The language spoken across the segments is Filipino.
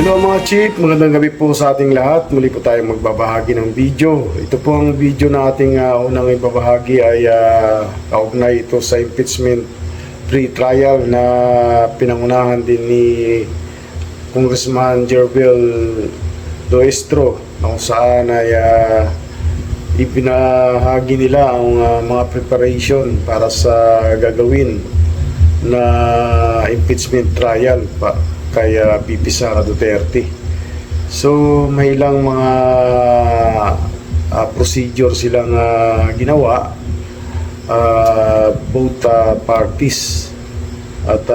Hello mga chief, magandang gabi po sa ating lahat. Muli po tayong magbabahagi ng video. Ito po ang video na ating unang ibabahagi ay kaugnay ito sa impeachment pre-trial na pinangunahan din ni Congressman Jervel Doestro, kung saan ay ibinahagi nila ang mga preparation para sa gagawin na impeachment trial pa kay VP Sara Duterte. So may ilang mga procedure silang ginawa, both parties, at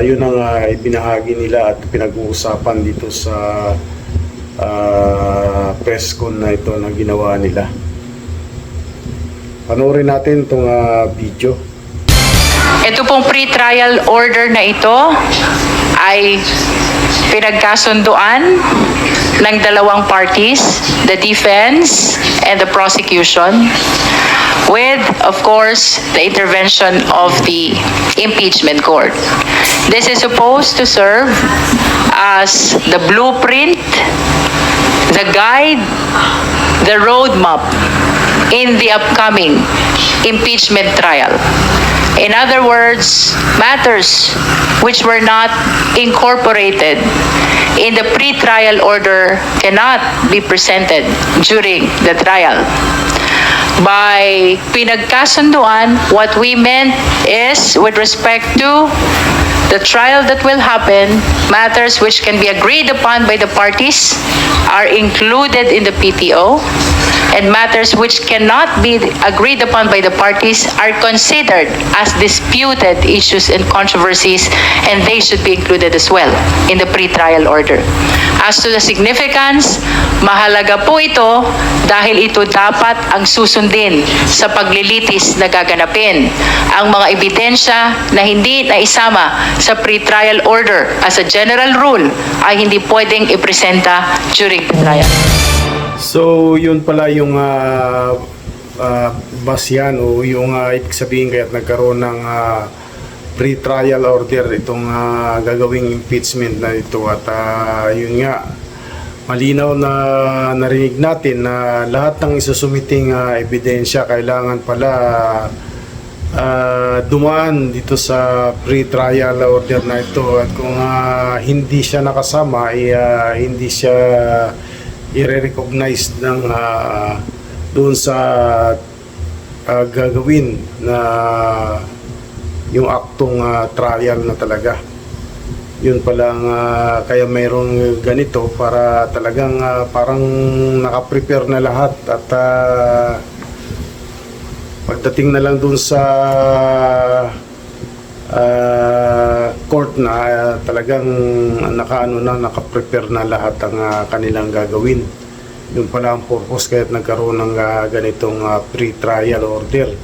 yun ang ibinahagi nila at pinag-uusapan dito sa press con na ito na ginawa nila. Panoorin natin itong video. Ito pong pre-trial order na ito ay pinagkasunduan ng dalawang parties, the defense and the prosecution, with, of course, the intervention of the impeachment court. This is supposed to serve as the blueprint, the guide, the roadmap in the upcoming impeachment trial. In other words, matters which were not incorporated in the pre-trial order cannot be presented during the trial. By pinagkasunduan, what we meant is, with respect to the trial that will happen, matters which can be agreed upon by the parties are included in the PTO, and matters which cannot be agreed upon by the parties are considered as disputed issues and controversies, and they should be included as well in the pre-trial order. As to the significance, mahalaga po ito dahil ito dapat ang susundin sa paglilitis na gaganapin. Ang mga ebidensya na hindi na isama sa pre-trial order as a general rule ay hindi pwedeng ipresenta during the trial. So yun pala yung basyan o yung ibig sabihin kaya't nagkaroon ng pre-trial order itong gagawing impeachment na ito, at yun nga, malinaw na narinig natin na lahat ng isusumiting ebidensya kailangan pala dumaan dito sa pre-trial order na ito, at kung hindi siya nakasama hindi siya i-recognize ng doon sa gagawin na yung aktong trial na talaga. Yun palang kaya mayroong ganito para talagang parang nakaprepare na lahat, at pagdating na lang dun sa court na talagang nakaprepare na lahat ang kanilang gagawin. Yun pala ang purpose kaya't nagkaroon ng ganitong pre-trial order.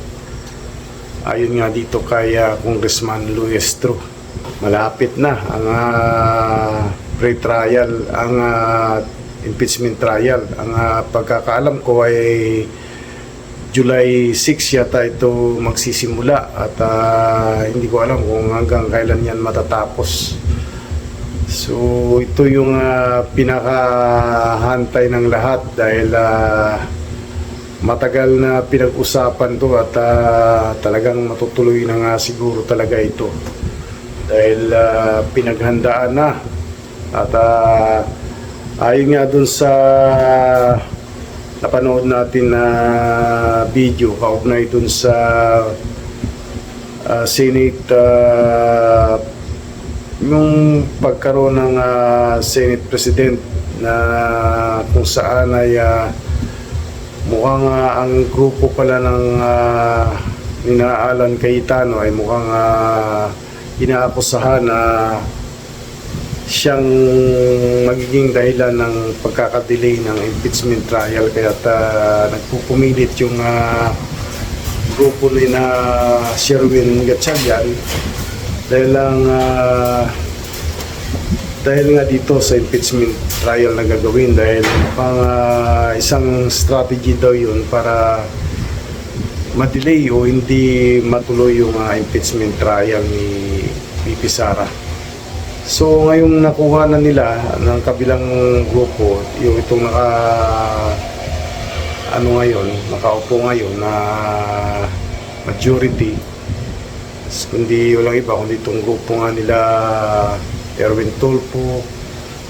Ayun nga dito kay Congressman Doestro. Malapit na ang pre-trial, ang impeachment trial. Ang pagkakaalam ko ay July 6 yata ito magsisimula, at hindi ko alam kung hanggang kailan yan matatapos. So ito yung pinakahantay ng lahat dahil matagal na pinag-usapan to, at talagang matutuloy na nga siguro talaga ito dahil pinaghandaan na. At ayon nga dun sa napanood natin na video kaugnay dun sa Senate, yung pagkaroon ng Senate President na kung saan ay mukhang ang grupo pala ng Alan Cayetano ay mukhang inaakusahan na siyang magiging dahilan ng pagkakadelay ng impeachment trial, kaya nagpupumilit yung grupo ni na Sherwin Gatchalian dahil nga dito sa impeachment trial na gagawin, dahil pang isang strategy daw yun para ma-delay o hindi matuloy yung impeachment trial ni VP Sara. So ngayong nakuha na nila ng kabilang grupo, yung itong nakaupo ngayon na majority, kundi walang iba kundi itong grupo nga nila Erwin Tulfo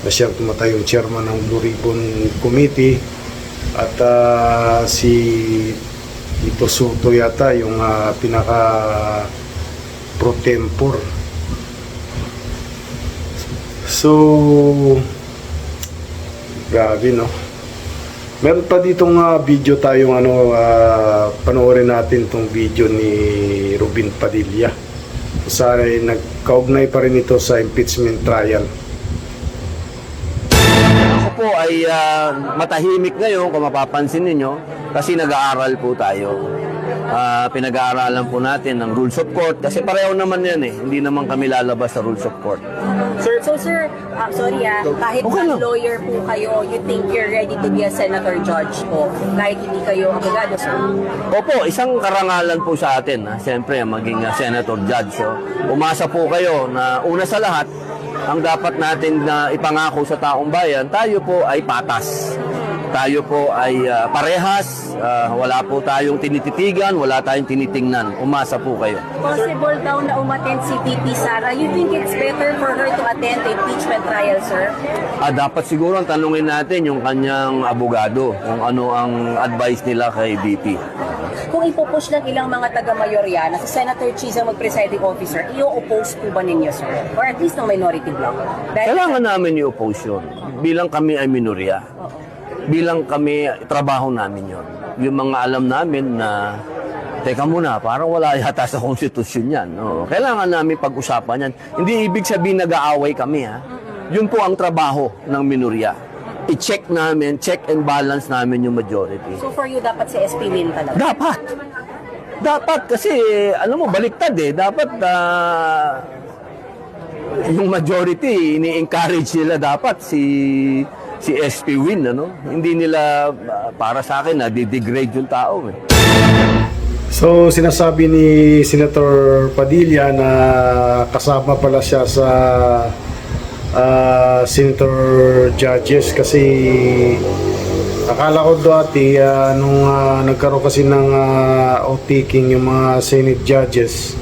na siyang tumatayong chairman ng Blue Ribbon Committee, at si Ito Soto yata yung pinaka pro tempore. So grabe, no? Meron pa ditong video tayong panoorin natin tong video ni Robin Padilla. Sana ay nagkaugnay pa rin ito sa impeachment trial. Ako po ay matahimik ngayon kung mapapansin ninyo kasi nag-aaral po tayo. Pinag-aaralan po natin ng rules of court kasi pareho naman yan eh. Hindi naman kami lalabas sa rules of court. So sir, sorry kahit Okay lang. lawyer po kayo, you think you're ready to be a senator judge po, kahit hindi kayo abogado, sir? Opo, isang karangalan po sa atin, siyempre maging senator judge. So, umasa po kayo na una sa lahat, ang dapat natin na ipangako sa taong bayan, tayo po ay patas. Tayo po ay parehas, wala po tayong tinititigan, wala tayong tinitingnan. Umasa po kayo. Possible daw na umattend si VP Sara. You think it's better for her to attend the impeachment trial, sir? Dapat siguro ang tanungin natin yung kanyang abogado kung ano ang advice nila kay VP. Kung ipupush ng ilang mga taga-mayorya na si Senator Cheese ang mag-presiding officer, i-oppose po ba ninyo, sir? Or at least ng minority bloc? Kailangan namin i-oppose yun. Bilang kami ay minorya. Bilang kami, trabaho namin yun. Yung mga alam namin na, teka muna, parang wala yata sa konstitusyon yan. No? Kailangan namin pag-usapan yan. Hindi ibig sabihin nag-aaway kami. Yun po ang trabaho ng minorya. I-check namin, check and balance namin yung majority. So for you, dapat si SP win talaga? Dapat. Dapat kasi, alam mo, baliktad eh. Dapat yung majority, ini-encourage nila dapat si SP win, ano? Hindi nila, para sa akin, di-degrade yung tao eh. So sinasabi ni Senator Padilla na kasama pala siya sa senator judges kasi akala ko dati nung nagkaroon kasi ng outtaking yung mga Senate judges,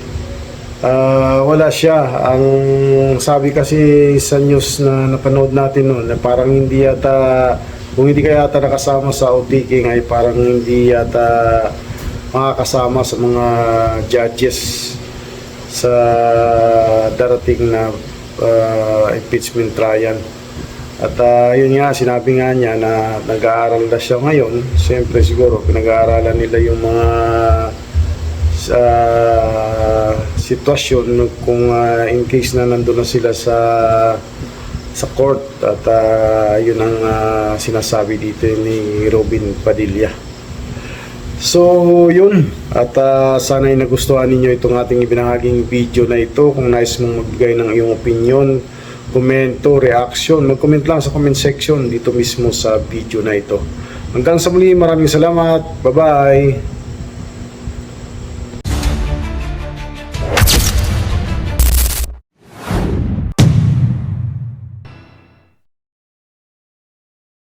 wala siya. Ang sabi kasi sa news na napanood natin noon na parang hindi yata, kung hindi ka yata nakasama sa outtaking ay parang hindi yata makakasama sa mga judges sa darating na impeachment trial. At yun nga, sinabi nga niya na nag-aaral na siya ngayon. Siyempre siguro pinag-aaralan nila yung mga sitwasyon kung in case na nandun na sila sa court, at yun ang sinasabi dito ni Robin Padilla. So yun, at sana'y nagustuhan ninyo itong ating ibinahaging video na ito. Kung nais mong magbigay ng iyong opinion, komento, reaction, mag-comment lang sa comment section dito mismo sa video na ito. Hanggang sa muli, maraming salamat. Bye-bye.